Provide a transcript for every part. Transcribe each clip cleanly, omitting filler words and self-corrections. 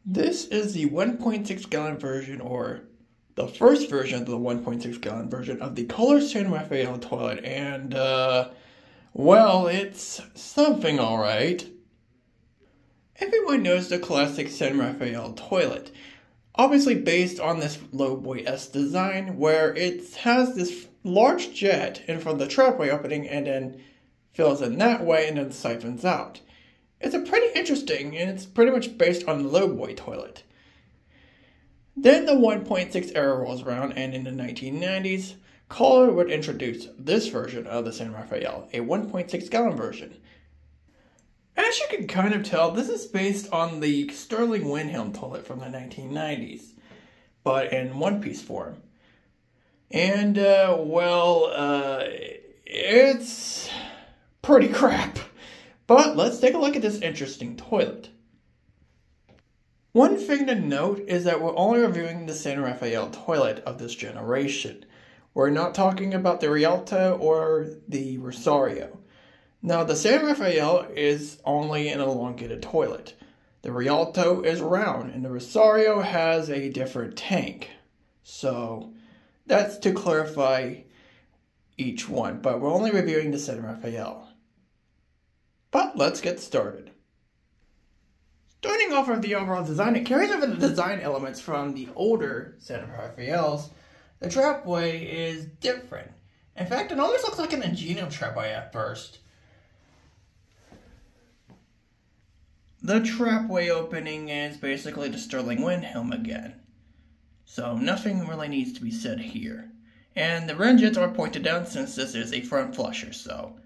This is the 1.6 gallon version, or the first version of the 1.6 gallon version of the Kohler San Raphael toilet, and well, it's something alright. Everyone knows the classic San Raphael toilet, obviously based on this Lowboy-esque design where it has this large jet in front of the trapway opening and then fills in that way and then siphons out. It's a pretty interesting, and it's pretty much based on the Lowboy toilet. Then the 1.6 era rolls around, and in the 1990s, Kohler would introduce this version of the San Raphael, a 1.6 gallon version. As you can kind of tell, this is based on the Sterling Windham toilet from the 1990s, but in one-piece form. And, it's pretty crap. But let's take a look at this interesting toilet. One thing to note is that we're only reviewing the San Raphael toilet of this generation. We're not talking about the Rialto or the Rosario. Now, the San Raphael is only an elongated toilet. The Rialto is round, and the Rosario has a different tank. So, that's to clarify each one, but we're only reviewing the San Raphael. But let's get started. Starting off with the overall design, it carries over the design elements from the older San Raphaels. The trapway is different. In fact, it almost looks like an Ingenium trapway at first. The trapway opening is basically the Sterling Windham again. So nothing really needs to be said here. And the rim jets are pointed down since this is a front flusher, so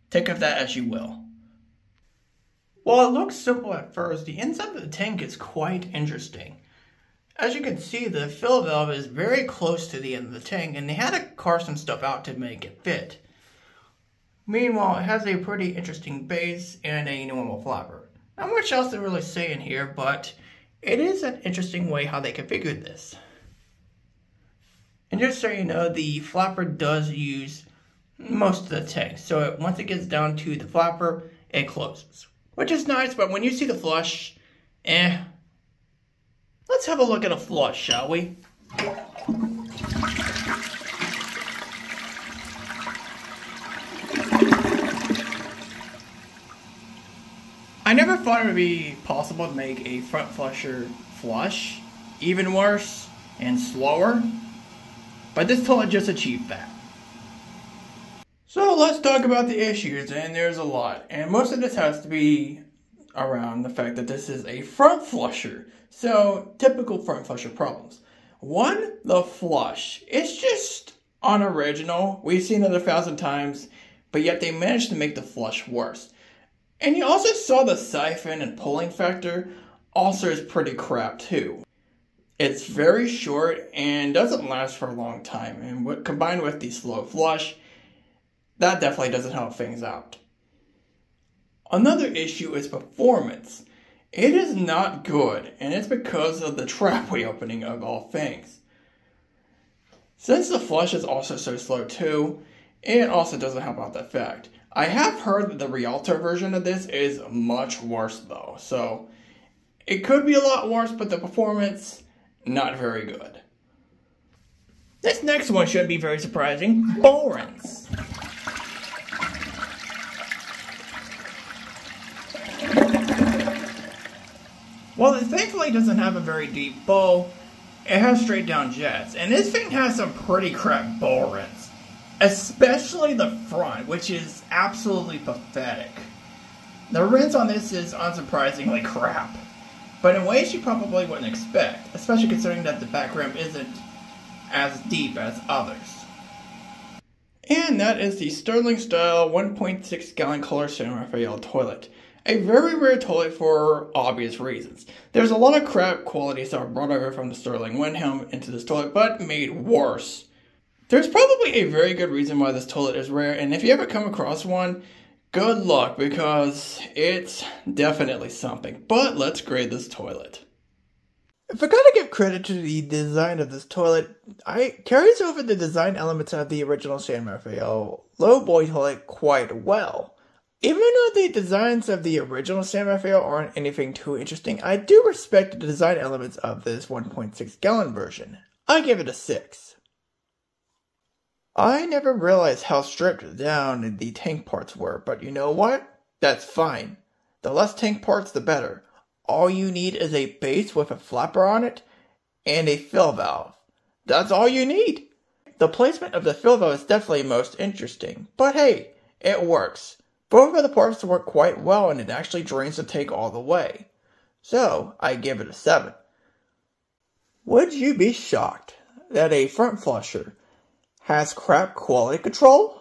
take of that as you will. While it looks simple at first, the inside of the tank is quite interesting. As you can see, the fill valve is very close to the end of the tank, and they had to carve some stuff out to make it fit. Meanwhile, it has a pretty interesting base and a normal flapper. Not much else to really say in here, but it is an interesting way how they configured this. And just so you know, the flapper does use most of the tank, so once it gets down to the flapper, it closes. Which is nice, but when you see the flush, Let's have a look at a flush, shall we? I never thought it would be possible to make a front flusher flush even worse and slower, but this toilet just achieved that. So let's talk about the issues, and there's a lot. And most of this has to be around the fact that this is a front flusher. So, typical front flusher problems. One, the flush. It's just unoriginal. We've seen it 1,000 times, but yet they managed to make the flush worse. And you also saw the siphon and pulling factor also is pretty crap too. It's very short and doesn't last for a long time. And combined with the slow flush, that definitely doesn't help things out. Another issue is performance. It is not good, and it's because of the trapway opening of all things. Since the flush is also so slow too, it also doesn't help out the effect. I have heard that the Rialto version of this is much worse though, so it could be a lot worse, but the performance, not very good. This next one should be very surprising. Verisons. Well, it thankfully doesn't have a very deep bowl. It has straight down jets, and this thing has some pretty crap bowl rims. Especially the front, which is absolutely pathetic. The rims on this is unsurprisingly crap, but in ways you probably wouldn't expect, especially considering that the back rim isn't as deep as others. And that is the Sterling style 1.6 gallon Kohler San Raphael toilet. A very rare toilet for obvious reasons. There's a lot of crap qualities that are brought over from the Sterling Windham into this toilet, but made worse. There's probably a very good reason why this toilet is rare, and if you ever come across one, good luck, because it's definitely something. But let's grade this toilet. If I gotta give credit to the design of this toilet, it carries over the design elements of the original San Raphael Lowboy toilet quite well. Even though the designs of the original San Raphael aren't anything too interesting, I do respect the design elements of this 1.6 gallon version. I give it a 6. I never realized how stripped down the tank parts were, but you know what? That's fine. The less tank parts, the better. All you need is a base with a flapper on it and a fill valve. That's all you need. The placement of the fill valve is definitely most interesting, but hey, it works. Both of the parts work quite well and it actually drains the tank all the way. So, I give it a 7. Would you be shocked that a front flusher has crap quality control?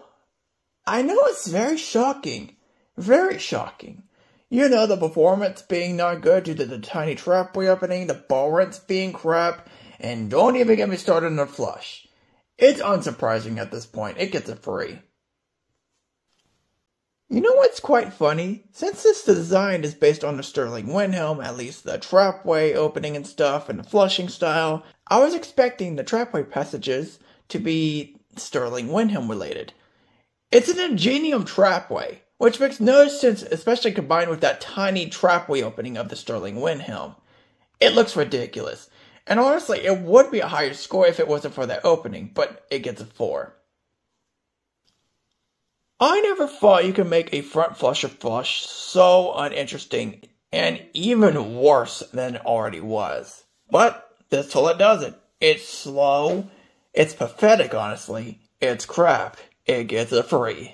I know it's very shocking. Very shocking. You know, the performance being not good due to the tiny trapway opening, the ball rents being crap, and don't even get me started on the flush. It's unsurprising at this point. It gets a 3. You know what's quite funny? Since this design is based on the Sterling Windham, at least the trapway opening and stuff and the flushing style, I was expecting the trapway passages to be Sterling Windham related. It's an ingenium trapway, which makes no sense, especially combined with that tiny trapway opening of the Sterling Windham. It looks ridiculous, and honestly, it would be a higher score if it wasn't for that opening, but it gets a 4. I never thought you could make a front flusher flush so uninteresting and even worse than it already was. But this toilet does it. It's slow. It's pathetic, honestly. It's crap. It gets a 3.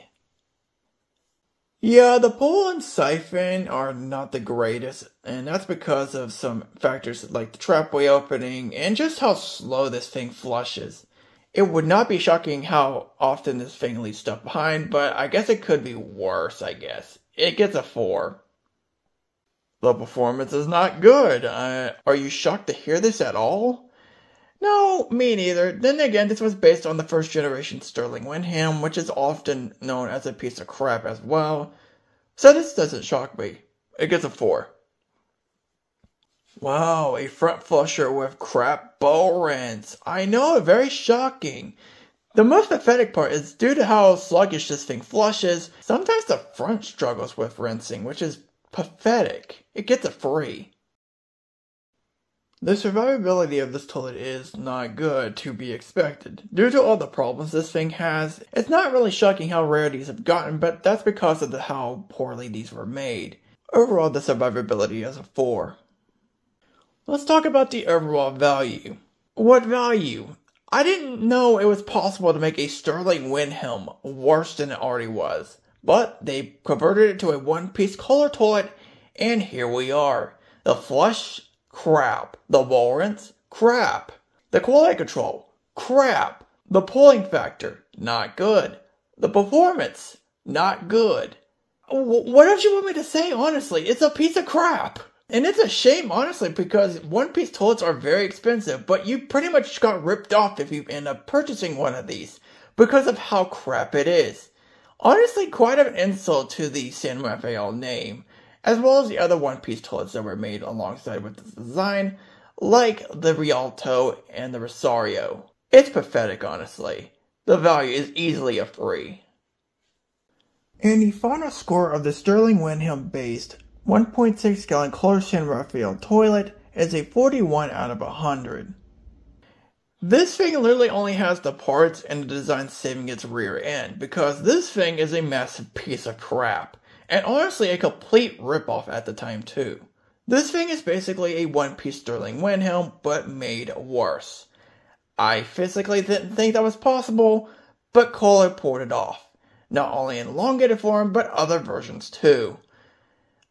Yeah, the pull and siphon are not the greatest, and that's because of some factors like the trapway opening and just how slow this thing flushes. It would not be shocking how often this thing leaves stuff behind, but I guess it could be worse, I guess. It gets a 4. The performance is not good. Are you shocked to hear this at all? No, me neither. Then again, this was based on the first generation Sterling Windham, which is often known as a piece of crap as well. So this doesn't shock me. It gets a 4. Wow, a front flusher with crap bowl rents. I know, very shocking. The most pathetic part is due to how sluggish this thing flushes, sometimes the front struggles with rinsing, which is pathetic. It gets a 3. The survivability of this toilet is not good, to be expected. Due to all the problems this thing has, it's not really shocking how rare these have gotten, but that's because of how poorly these were made. Overall, the survivability is a 4. Let's talk about the overall value. What value? I didn't know it was possible to make a Sterling Windham worse than it already was. But they converted it to a one-piece Kohler toilet, and here we are. The flush? Crap. The ball rinse? Crap. The quality control? Crap. The pulling factor? Not good. The performance? Not good. What else you want me to say, honestly? It's a piece of crap. And it's a shame, honestly, because one-piece toilets are very expensive, but you pretty much got ripped off if you end up purchasing one of these, because of how crap it is. Honestly, quite an insult to the San Raphael name, as well as the other one-piece toilets that were made alongside with this design, like the Rialto and the Rosario. It's pathetic, honestly. The value is easily a 3. And the final score of the Sterling Windham based 1.6 gallon Kohler San Raphael toilet is a 41 out of 100. This thing literally only has the parts and the design saving its rear end, because this thing is a massive piece of crap, and honestly a complete ripoff at the time too. This thing is basically a one-piece Sterling Windham, but made worse. I physically didn't think that was possible, but Kohler pulled it off. Not only in elongated form, but other versions too.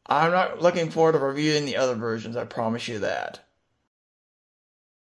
I'm not looking forward to reviewing the other versions, I promise you that.